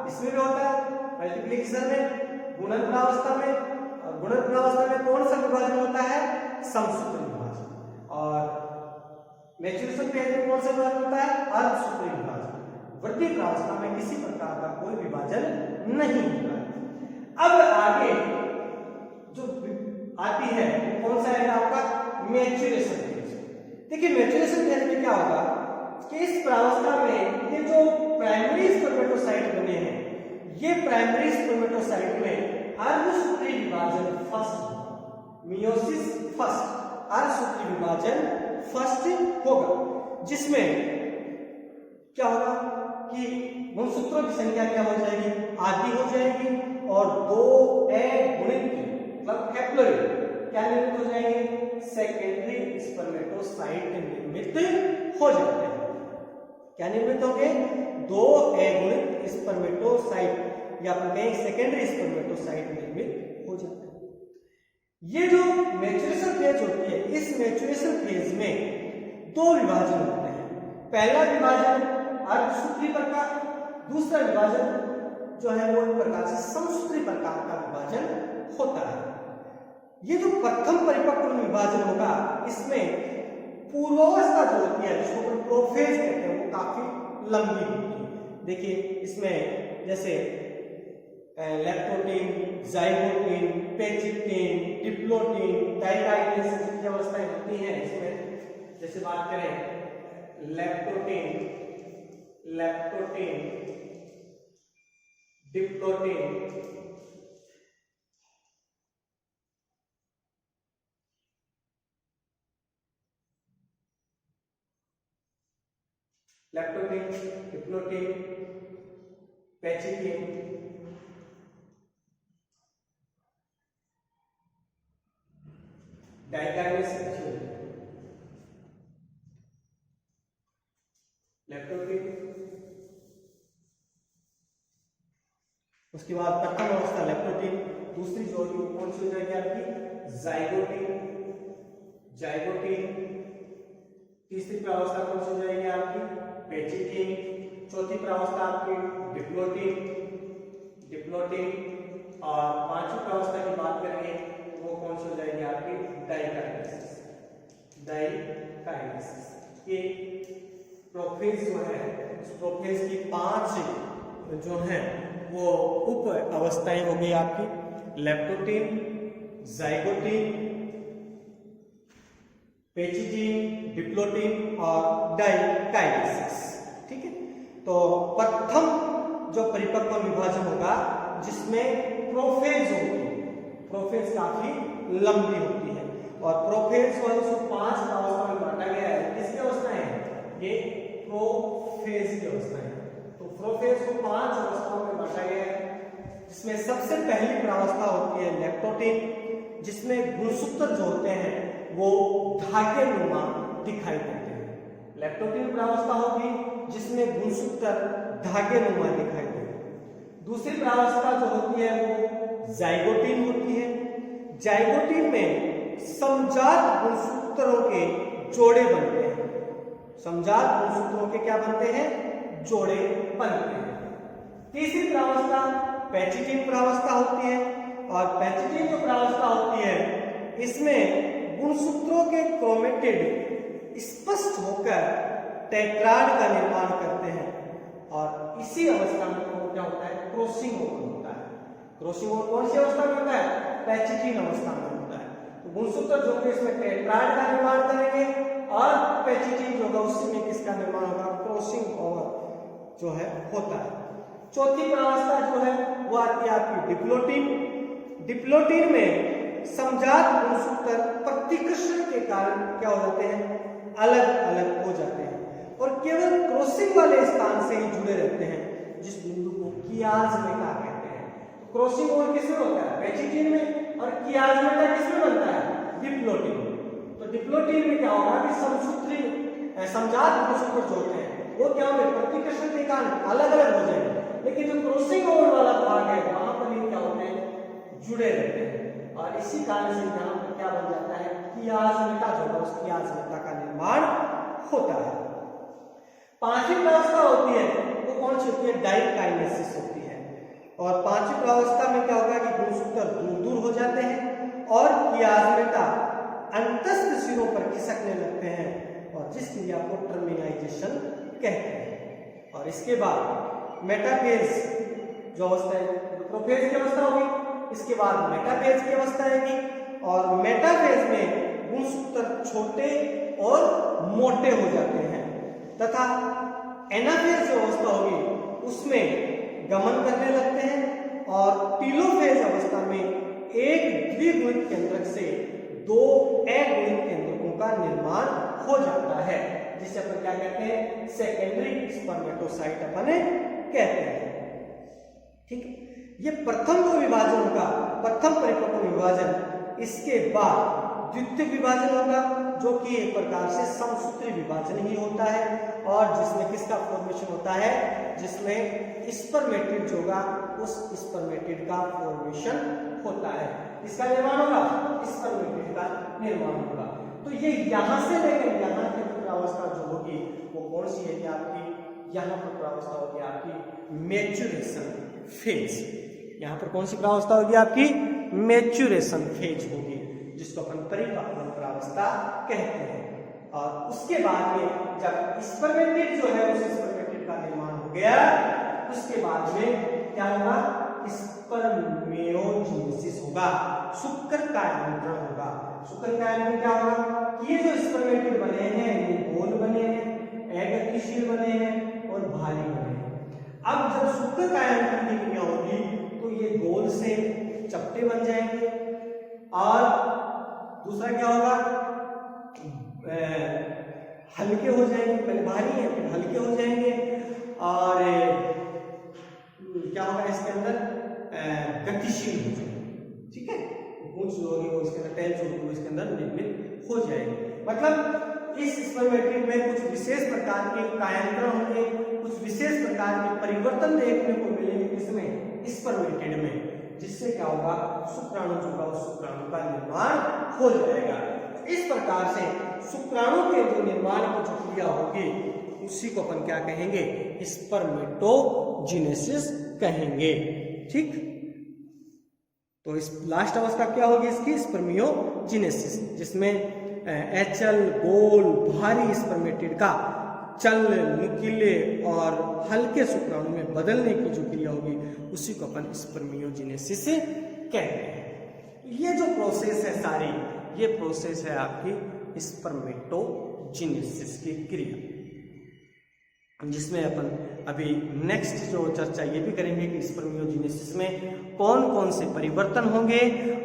इसमें भी होता है, मल्टीप्लिकेशन में, गुणन प्रावस्था में। और गुणन प्रावस्था में कौन सा विभाजन होता है, समसूत्री विभाजन। और मैच्योरेशन फेज में कौन सा विभाजन होता है, अर्धसूत्री विभाजन। वृद्धि प्रावस्था में किसी प्रकार का कोई विभाजन नहीं होता है। अब आगे जो आती है कौन सा है आपका, मैच्योरेशन फेज। देखिए मैच्योरेशन फेज में क्या होगा कि इस प्रावस्था में ये जो प्राइमरी स्पर्मेटोसाइट बने हैं, ये प्राइमरी स्पर्मेटोसाइट में अर्धसूत्री विभाजन फर्स्ट, मियोसिस फर्स्ट, अर्धसूत्री विभाजन फर्स्ट होगा, जिसमें क्या होगा कि गुणसूत्रों की संख्या क्या हो जाएगी, आधी हो जाएगी, और 2 गुणित मतलब हैप्लोइड क्या निर्मित हो जाएंगे, सेकेंडरी स्पर्मेटोसाइट निर्मित हो जाते हैं। क्या निर्मित होंगे, 2 गुणित स्पर्मेटोसाइट या अपन कहें सेकेंडरी स्पर्मेटोसाइट निर्मित हो जाते हैं। ये जो मैच्योरेशन फेज होती है, इस मैच्योरेशन फेज में 2 विभाजन होते हैं। पहला विभाजन अर्धसूत्री प्रकार, दूसरा विभाजन जो है वो एक प्रकार से समसूत्री प्रकार का विभाजन होता है। ये जो प्रथम परिपक्व विभाजन होगा, इसमें पूर्वावस्था जो होती है जिसको प्रोफेज कहते हैं वो काफी लंबी होती है। देखिए इसमें जैसे लैक्टोटीन, जाइगोटीन, पेचिक्टीन, डिप्लोटीन, डाइकाइनेसिस की अवस्थाएं होती हैं। इसमें जैसे बात करें लैक्टोटीन, डिप्लोटीन, डिप्लोटीन, पेचिक्टीन, डाइकाइनेसिस, लैक्टोटीन, उसके बाद प्रथम अवस्था लैक्टोटीन, दूसरी जो होगी वो कौन सी हो जाएगी आपकी जाइगोटीन, तीसरी प्रावस्था कौन सी हो जाएगी आपकी पेचिक्टीन, चौथी प्रावस्था आपकी डिप्लोटीन, और पांचवी प्रावस्था की बात करेंगे वो कौन सी हो जाएगी आपकी डाइकाइनेसिस। ये प्रोफेज जो है, उस प्रोफेज की 5 जो है वो उप अवस्थाएं हो गई आपकी लैक्टोटीन, जाइगोटीन, पेचिक्टीन, डिप्लोटीन और डाइकाइनेसिस। ठीक है, तो प्रथम जो परिपक्व विभाजन होगा जिसमें प्रोफेज होगी, प्रोफेज काफी लंबी होती है, और प्रोफेज जो है उसको 5 अवस्था में बांटा गया है। किसकी अवस्था है, ये प्रोफेज की अवस्था है। तो प्रोफेज को 5 अवस्थाओं में बांटा गया है, जिसमें सबसे पहली प्रावस्था होती है लैक्टोटीन, जिसमें गुणसूत्र जो होते हैं वो धागे नुमा दिखाई देते हैं। लैक्टोटीन प्रावस्था होगी जिसमें गुणसूत्र धागे नुमा दिखाई देते हैं। दूसरी प्रावस्था जो होती है वो जाइगोटीन होती है। जाइगोटीन में समजात गुणसूत्रों के जोड़े बनते हैं। समजात गुणसूत्रों के क्या बनते हैं, जोड़े बनते हैं। तीसरी प्रावस्था पेचिक्टीन प्रावस्था होती है, और पेचिक्टीन जो प्रावस्था होती है इसमें गुणसूत्रों के क्रोमेटिड स्पष्ट होकर टेट्राड का निर्माण करते हैं, और इसी अवस्था में क्या होता है, क्रॉसिंग ओवर होता है। क्रॉसिंग ओवर कौन सी अवस्था में होता है, पेचिक्टीन अवस्था में होता है। तो गुणसूत्र जो कि इसमें टेट्राड का निर्माण करेंगे, और पेचिक्टीन जो होगा उसी में किसका निर्माण होगा, क्रॉसिंग ओवर जो है होता है। चौथी प्रावस्था जो है वो आती है आपकी डिप्लोटीन में समजात गुणसूत्र प्रतिकर्षण के कारण क्या हो जाते हैं, अलग अलग हो जाते हैं, और केवल क्रॉसिंग वाले स्थान से ही जुड़े रहते हैं, जिस बिंदु को कियाज्मेटा कहते हैं। तो क्रॉसिंग ओवर किसमें होता है, पेचिक्टीन में, और कियाज्मेटा किसमें बनता है, डिप्लोटीन। तो डिप्लोटीन में क्या होगा कि समसूत्री समजात गुणसूत्र जो होते हैं वो क्या होंगे, प्रतिकर्षण के कारण अलग अलग हो जाएंगे, लेकिन जो क्रॉसिंग ओवर वाला भाग है वहां पर ही क्या होते हैं, जुड़े रहते हैं, और इसी कारण से यहाँ पर क्या बन जाता है, कियाज्मेटा जो है उस कियाज्मेटा का निर्माण होता है। पांचवी प्रावस्था होती है वो कौन सी होती है, डाइकाइनेसिस होती है, और पांचवी प्रावस्था में क्या होगा कि गुणसूत्र दूर दूर हो जाते हैं और कियाज्मेटा अंतस्थ सिरों पर खिसकने लगते हैं, और जिस क्रिया को टर्मिनाइजेशन कहते हैं। और इसके बाद मेटाफेज जो अवस्था है, प्रोफेज की अवस्था होगी, इसके बाद मेटाफेज की अवस्था आएगी, और मेटाफेज में गुणसूत्र छोटे और मोटे हो जाते हैं, तथा एनाफेज जो अवस्था होगी उसमें गमन करने लगते हैं, और टीलोफेज अवस्था में एक द्विगुणित केंद्रक से 2 अगुणित केंद्रकों का निर्माण हो जाता है, जिसे अपन क्या कहते हैं, सेकेंडरी स्पर्मेटोसाइट अपन कहते हैं। ठीक है, ये प्रथम जो विभाजन होगा, प्रथम परिपक्व विभाजन, इसके बाद द्वितीय विभाजन होगा जो कि एक प्रकार से समसूत्री विभाजन ही होता है, और जिसमें किसका फॉर्मेशन होता है, जिसमें स्पर्मेटिड जो होगा उस स्पर्मेटिड का फॉर्मेशन होता है। इसका निर्माण होगा, स्पर्मेटिड का निर्माण होगा। तो ये यहां से लेकर यहां तक प्रावस्था जो होगी वो कौन सी है कि आपकी यहाँ पर प्रावस्था होगी आपकी मैच्योरेशन फेज। यहाँ पर कौन सी प्रावस्था होगी आपकी, मैच्योरेशन फेज होगी, जिसको अपन परिपक्वन प्रावस्था कहते हैं। और उसके बाद में जब स्पर्मेटिड जो है उस स्पर्मेटिड का निर्माण हो गया, उसके बाद में क्या होगा, स्पर्मियोजेनेसिस होगा, शुक्र कायांतरण होगा। शुक्र कायांतरण क्या होगा कि ये जो स्पर्मेटिड बने हैं ये गोल बने हैं, अगतिशील बने हैं और भारी बने हैं। अब जब शुक्र कायांतरण की क्रिया होगी तो ये गोल से चपटे बन जाएंगे, और दूसरा क्या होगा, हल्के हो जाएंगे, पहले भारी है फिर हल्के हो जाएंगे, और क्या होगा इसके अंदर गतिशील हो जाएंगे। ठीक है, पूंछ जो होगी वो इसके अंदर, टेल जो होगी वो इसके अंदर निर्मित हो जाएगी। मतलब इस स्पर्मेटिड में कुछ विशेष प्रकार के कायांतरण होंगे, कुछ विशेष प्रकार के परिवर्तन देखने को मिलेंगे किसमें, स्पर्मेटिड में, जिससे क्या होगा, शुक्राणु जो होगा उस शुक्राणु का निर्माण हो जाएगा। इस प्रकार से शुक्राणु के जो निर्माण की जो क्रिया होगी उसी को अपन क्या कहेंगे, स्पर्मेटोजेनेसिस कहेंगे। ठीक, तो इस लास्ट अवस्था क्या होगी इसकी, स्पर्मियोजेनेसिस, जिसमें एचल गोल भारी स्पर्मेटिड का चल नुकीले और हल्के शुक्राणु में बदलने की जो क्रिया होगी उसी को अपन स्पर्मियोजेनेसिस कहते हैं। ये जो प्रोसेस है सारी, ये प्रोसेस है आपकी स्पर्मेटोजेनेसिस की क्रिया, जिसमें अपन अभी नेक्स्ट जो चर्चा ये भी करेंगे कि स्पर्मियोजेनेसिस में कौन कौन से परिवर्तन होंगे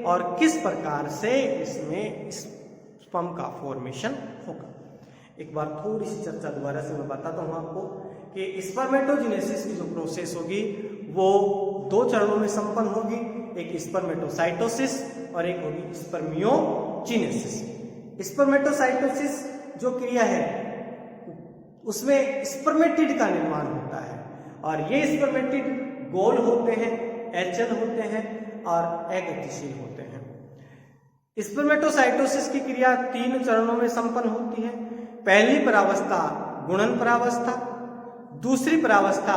और किस प्रकार से इसमें स्पर्म का फॉर्मेशन होगा। एक बार थोड़ी सी चर्चा दोबारा से मैं बताता हूं आपको कि स्पर्मेटोजेनेसिस की जो प्रोसेस होगी वो दो चरणों में संपन्न होगी, एक स्पर्मेटोसाइटोसिस और एक होगी स्पर्मियोजेनेसिस। स्पर्मेटोसाइटोसिस जो क्रिया है उसमें स्पर्मेटिड का निर्माण होता है, और ये स्पर्मेटिड गोल होते हैं, एचल होते हैं और अगतिशील होते हैं। स्पर्मेटोसाइटोसिस की क्रिया 3 चरणों में संपन्न होती है। पहली परावस्था गुणन परावस्था, दूसरी परावस्था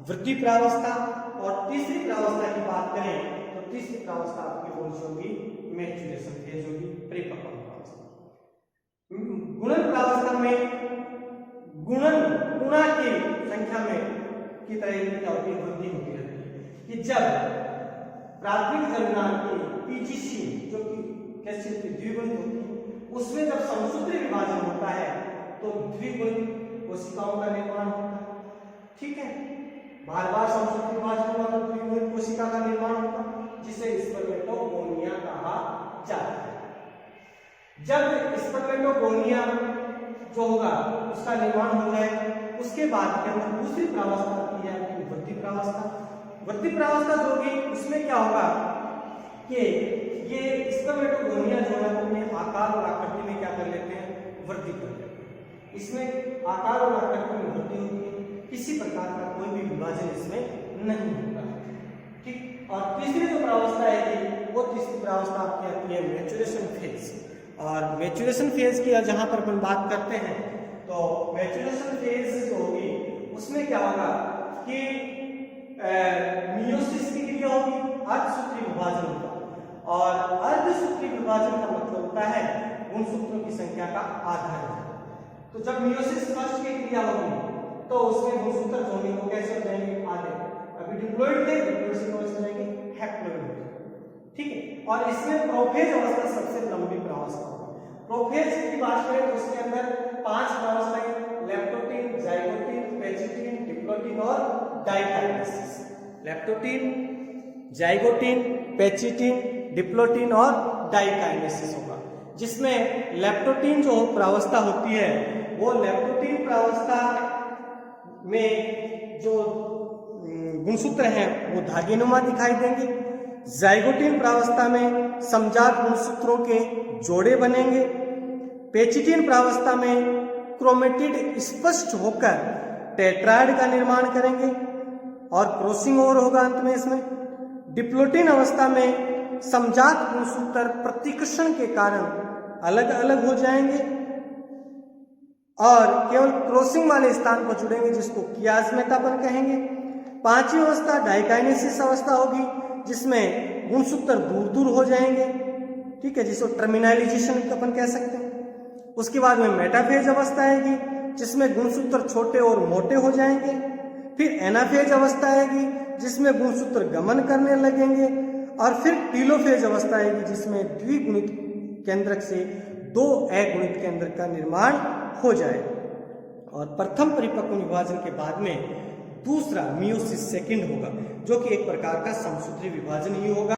वृद्धि परावस्था, और तीसरी परावस्था की बात करें तो तीसरी परावस्था आपकी कौन सी होगी, मैच्योरेशन फेज होगी, परिपक्व परावस्था। गुणन परावस्था में गुणा की संख्या में की तरह क्या होती है, वृद्धि होती रहती है। कि जब प्राथमिक जन्मनाल की पीजीसी जो कि कैसे द्विगुणित होती है, उसमें जब समसूत्री विभाजन होता है तो द्विगुणित कोशिकाओं का निर्माण होता है। ठीक है, बार बार समसूत्री विभाजन हुआ तो द्विगुणित कोशिका का निर्माण होता, जिसे स्पर्मेटोगोनिया कहा जाता है। जब स्पर्मेटोगोनिया जो होगा उसका निर्माण हो जाए, उसके बाद के अंदर दूसरी प्रावस्था की है वृद्धि प्रावस्था। वृद्धि प्रावस्था जो होगी उसमें क्या होगा कि ये स्पर्मेटोगोनिया जो है अपने आकार और आकृति में क्या कर लेते हैं, वृद्धि कर लेते हैं। इसमें आकार और आकृति में वृद्धि होती है, किसी प्रकार का कोई भी विभाजन इसमें नहीं होता है। ठीक, और तीसरी जो प्रावस्था है वो तीसरी प्रावस्था आपकी आती है मैच्योरेशन फेज। और मैच्योरेशन फेज की जहां पर अपन बात करते हैं तो मैच्योरेशन फेज जो होगी उसमें क्या होगा कि मियोसिस की क्रिया होगी, अर्धसूत्री विभाजन होगा, और अर्धसूत्री विभाजन का मतलब होता है गुणसूत्रों की संख्या का आधा है। तो जब मियोसिस फर्स्ट की क्रिया होगी तो उसमें गुणसूत्र जो होंगे वो कैसे हो जाएंगे, आधे। अभी डिप्लॉइड थे, डिप्लॉइड से कौन से जाएंगे, हैप्लॉइड हो जाएंगे। ठीक है, और इसमें प्रोफेज अवस्था सबसे लंबी प्रावस्था होगी। प्रोफेज की बात करें तो उसके अंदर 5 प्रावस्थाएं, लेप्टोटीन, जाइगोटीन, पेचिटीन, डिप्लोटीन और डाइकाइनेसिस। लेप्टोटीन, जाइगोटीन, पेचिटीन, डिप्लोटीन और डाइकाइनेसिस होगा, जिसमें लेप्टोटीन जो प्रावस्था होती है वो लेप्टोटीन प्रावस्था में जो गुणसूत्र हैं वो धागेनुमा दिखाई देंगे। जाइगोटीन प्रावस्था में समजात गुणसूत्रों के जोड़े बनेंगे। पेचिटीन प्रावस्था में क्रोमेटिड स्पष्ट होकर टेट्राइड का निर्माण करेंगे और क्रॉसिंग ओवर होगा अंत में इसमें। डिप्लोटीन अवस्था में समजात गुणसूत्र प्रतिकर्षण के कारण अलग अलग हो जाएंगे और केवल क्रॉसिंग वाले स्थान पर जुड़ेंगे, जिसको कियास्मेतापन कहेंगे। पांचवी अवस्था डाइकाइनेसिस अवस्था होगी, जिसमें गुणसूत्र दूर दूर हो जाएंगे, ठीक है, जिसको टर्मिनलाइजेशन अपन कह सकते हैं। उसके बाद में मेटाफेज अवस्था आएगी, जिसमें गुणसूत्र छोटे और मोटे हो जाएंगे। फिर एनाफेज अवस्था आएगी, जिसमें गुणसूत्र गमन करने लगेंगे। और फिर टीलोफेज अवस्था आएगी, जिसमें द्विगुणित केंद्रक से दो अगुणित केंद्रक का निर्माण हो जाएगा। और प्रथम परिपक्व विभाजन के बाद में दूसरा मियोसिस सेकंड होगा, जो कि एक प्रकार का समसूत्री विभाजन ही होगा।